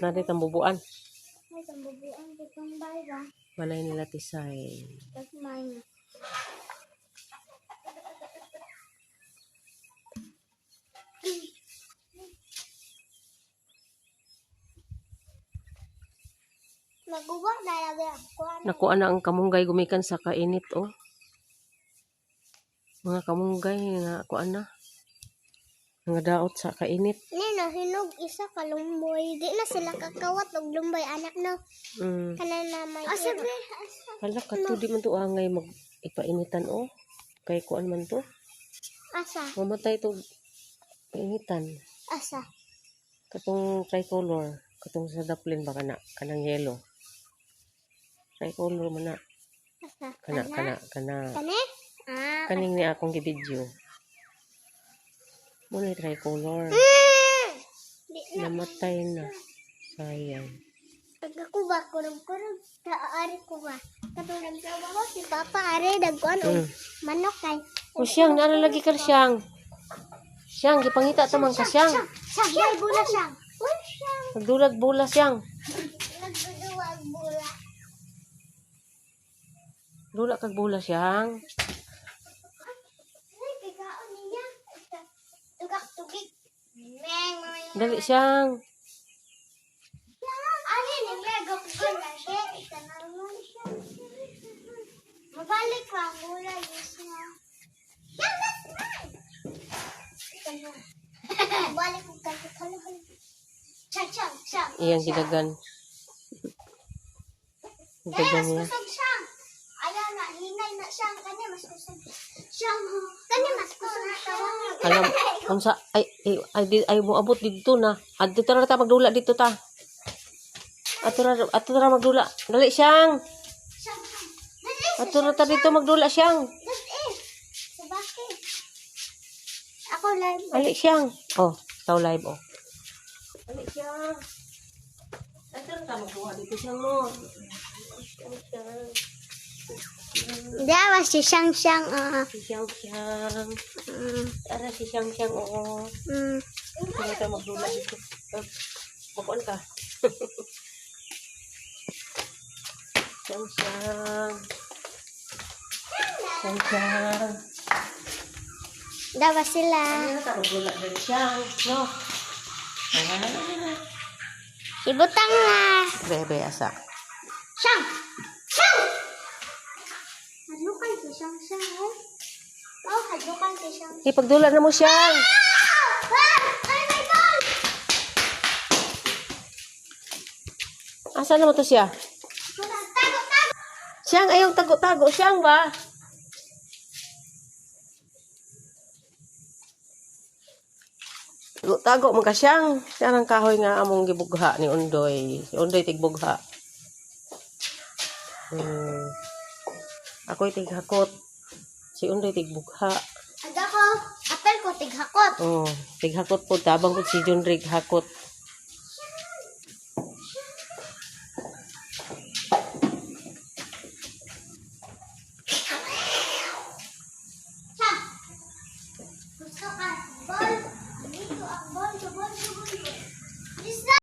Nari tambubuan. Ay, tambubuan ko itong bayra. Balay nila Tisay. Tapos may. Naguwa na lagi ako. Nakuha na ang kamunggay gumikan sa kainit, oh. Mga kamunggay nga kuha na. Nga daot sa kainit. Nino, hinog isa ka lumboy. Di na sila kakawat og lumboy anak no. Kanan na may. Sabi. Hala ka to, di man to angay mag ipainitan, oh. Kay kuan man to. Asa? Mamatay to painitan. Asa? Katong tricolor. Katong sa daplin ba kana? Kanang yellow. Tricolor man na. Asa? Kana. Kani? Ah. Kaning ni akong gibidyo. Muna tricolor. Di na. Namatay na. Sayang. Ako ba? Kurog-kurog. Taari ko ba? Katulad sa baba, si Papa, are, dagkuan manok kay. O siyang, naalagi ka siyang. Siyang, gipangita tamang ka siyang. Siyang, dahil bula siyang. Siyang. Nagdulag bula siyang. Nagduduwag bula. Dula kag bula siyang. Ay, kagaon niya. Tugak-tugig. Meng. Dali siyang. Alin, nilagok ko na siya. Itanawin siya. Mabalik ko ang bula. Yes na. Siyang, that's mine. Mabalik ko kasi kaluhan. Siyang. Iyang gidagan. Gidagan niya. Mas kusog siyang. Ayaw na, hinay na siyang. Kanya mas kusog. Siyang, kanya mas kusog siyang. Alam, kung sa, ay mo abot dito na. At dito na ta magdula dito ta. Ato na magdula. Dali siyang. Ato na ta dito magdula siyang. Sa bakit? Ako live. Dali siyang. Oh, tao live, oh. Dali siyang. Ato na ta magdula dito siyang, no. Dawa si Siyang. Si Siyang. Ara si Siyang, oh. Ato na ta magdula dito. Bukon ka. Siyang. Dawa sila. Ano ta magdula dito siyang, no. Ibutang na. Bebe asa. Siyang. Hadlukan si Siyang. Oh, hadlukan si Siyang. Ipagdula na mo siyang. Oh my God! Asa naman to siya? Tago! Siyang, ayong tago-tago. Siyang ba? Tago man ka siyang. Siyang ang kahoy nga among gibugha ni Undoy. Si Undoy tigbugha. Ako'y tighakot. Si Undoy tigbugha. Ada ko, apel ko tighakot. Tighakot po. Tabang po si John Rig hakot.